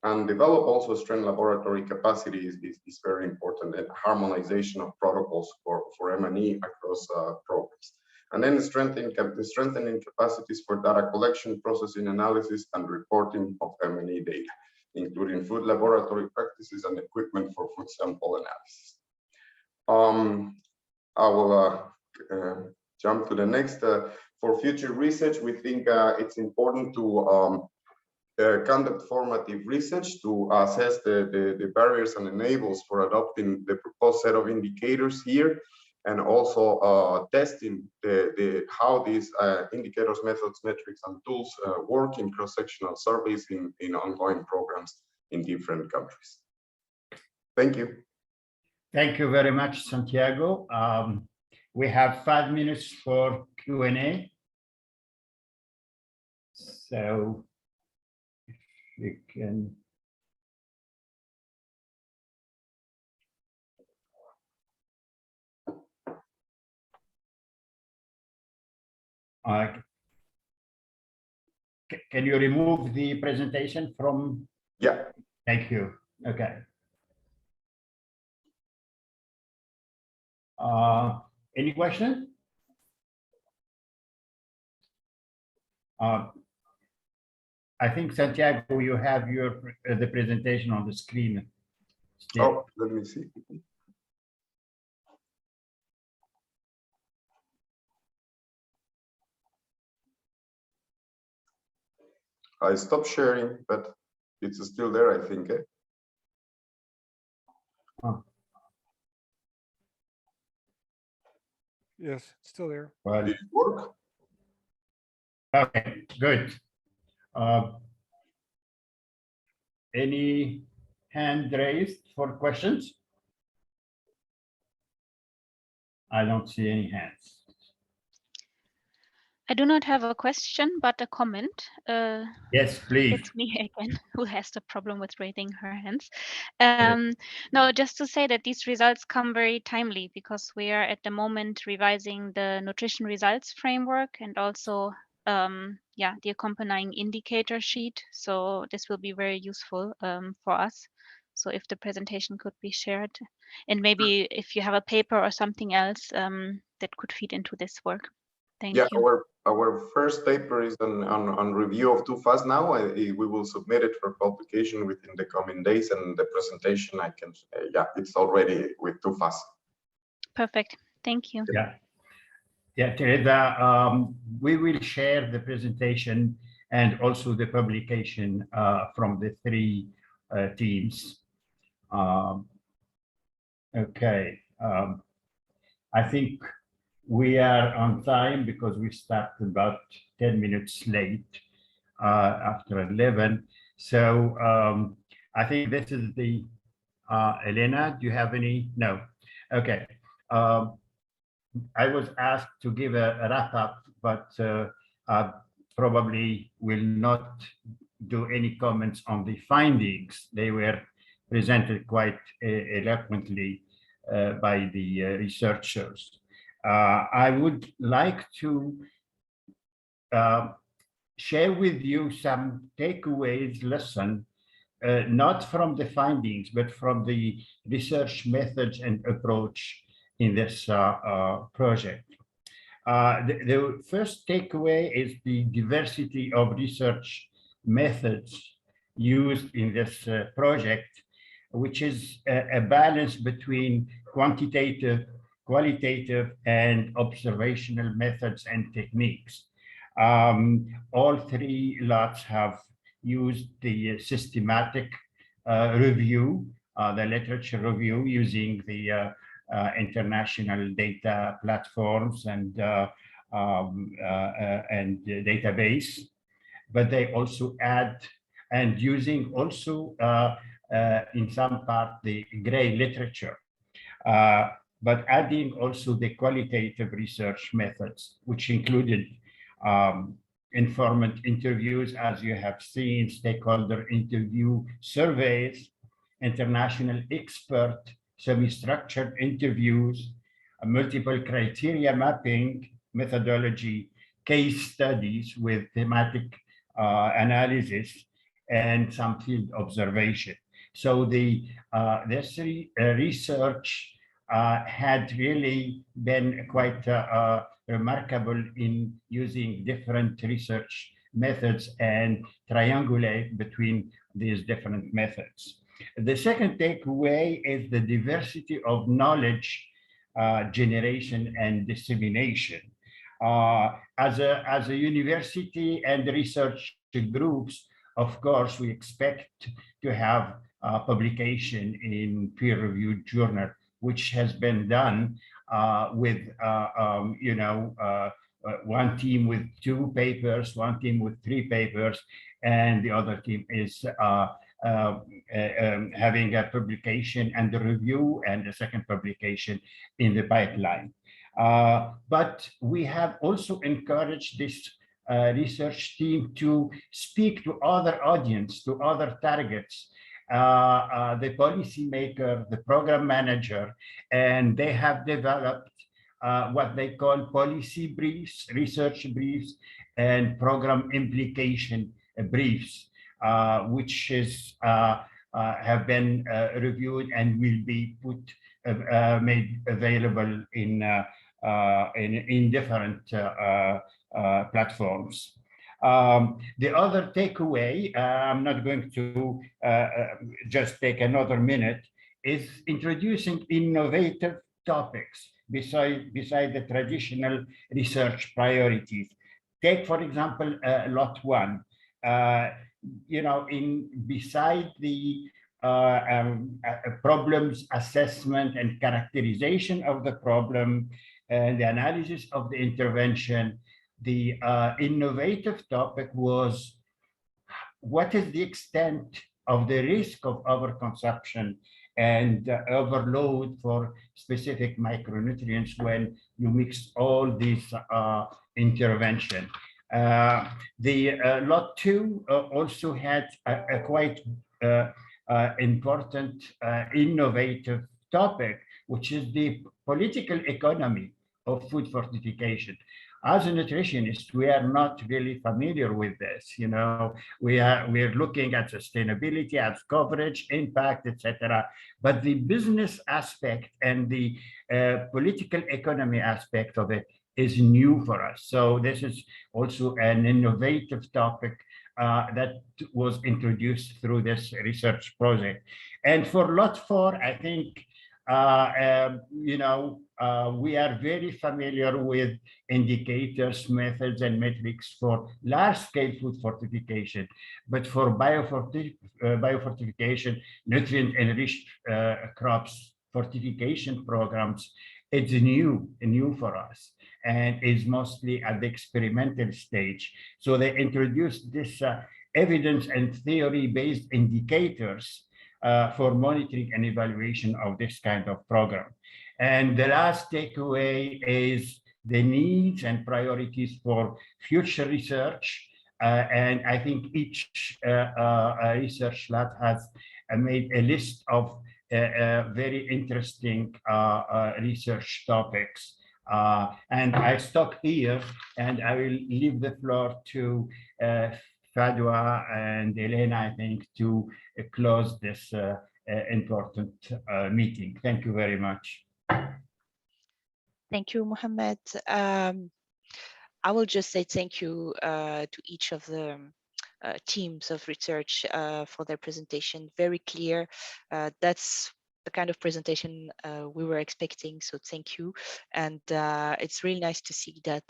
and develop also strength laboratory capacity is very important, and harmonization of protocols for M&E across programs. And then strengthening capacities for data collection, processing, analysis, and reporting of M&E data, including food laboratory practices and equipment for food sample analysis. I will jump to the next. For future research, we think it's important to conduct formative research to assess the barriers and enables for adopting the proposed set of indicators here, and also testing how these indicators, methods, metrics, and tools work in cross-sectional surveys in ongoing programs in different countries. Thank you. Thank you very much, Santiago. We have 5 minutes for Q&A. So if we can. Can you remove the presentation from? Yeah. Thank you. Okay. Any question? I think, Santiago, you have the presentation on the screen. Still. Oh, let me see. I stopped sharing, but it's still there, I think. Oh. Yes, it's still there. Well, Did it work? okay, good. Any hand raised for questions? I don't see any hands. I do not have a question, but a comment. Yes, please. It's me again who has the problem with raising her hands. No, just to say that these results come very timely because we are at the moment revising the nutrition results framework and also the accompanying indicator sheet. So this will be very useful for us. So if the presentation could be shared, and maybe if you have a paper or something else that could feed into this work. Thank you. Our first paper is on review of too fast now. We will submit it for publication within the coming days, and the presentation I can, it's already with too fast. Perfect. Thank you. Yeah, Teresa, we will share the presentation and also the publication from the three teams. Okay, I think we are on time because we started about 10 minutes late after 11. So I think this is the, Elena, do you have any? No. Okay. I was asked to give a wrap up, but probably will not do any comments on the findings. They were presented quite eloquently by the researchers. I would like to share with you some takeaways, lesson, not from the findings, but from the research methods and approach in this project. The first takeaway is the diversity of research methods used in this project, which is a balance between quantitative, qualitative, and observational methods and techniques. All three lots have used the systematic review, the literature review using the international data platforms and database, but they also add and using also in some part the gray literature, but adding also the qualitative research methods, which included informant interviews, as you have seen, stakeholder interview surveys, international expert semi-structured interviews, multiple criteria mapping methodology, case studies with thematic analysis, and some field observation. So this research had really been quite remarkable in using different research methods and triangulate between these different methods. The second takeaway is the diversity of knowledge generation and dissemination. As a university and research groups, of course, we expect to have publication in peer-reviewed journal, which has been done with one team with 2 papers, one team with 3 papers, and the other team is having a publication and a review and a second publication in the pipeline. But we have also encouraged this research team to speak to other audience, to other targets, the policymaker, the program manager, and they have developed what they call policy briefs, research briefs, and program implication briefs, which is have been reviewed and will be made available in different platforms. The other takeaway, I'm not going to just take another minute, is introducing innovative topics beside the traditional research priorities. Take, for example, lot one. Beside the problems assessment and characterization of the problem and the analysis of the intervention, the innovative topic was what is the extent of the risk of overconsumption and overload for specific micronutrients when you mix all these intervention. The lot two also had a quite important innovative topic, which is the political economy of food fortification. As a nutritionist, we are not really familiar with this. We are looking at sustainability, at coverage, impact, etc. But the business aspect and the political economy aspect of it is new for us. So this is also an innovative topic that was introduced through this research project. And for lot four, I think we are very familiar with indicators, methods, and metrics for large-scale food fortification. But for biofortification, nutrient-enriched crops fortification programs, it's new for us, and is mostly at the experimental stage. So they introduced this evidence and theory-based indicators for monitoring and evaluation of this kind of program. And the last takeaway is the needs and priorities for future research. And I think each research lab has made a list of very interesting research topics. And I stop here, and I will leave the floor to Fadwa and Elena, I think, to close this important meeting. Thank you very much. Thank you, Mohammed. I will just say thank you to each of the teams of research for their presentation. Very clear. That's the kind of presentation we were expecting, so thank you. And it's really nice to see that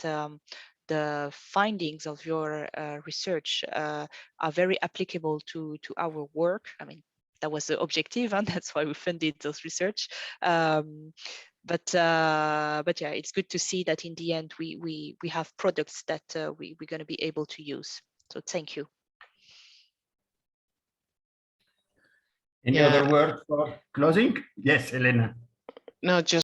the findings of your research are very applicable to our work. I mean, that was the objective, and that's why we funded those research. But yeah, it's good to see that in the end we have products that we're going to be able to use. So thank you. Any other word for closing? Yes, Elena. No, just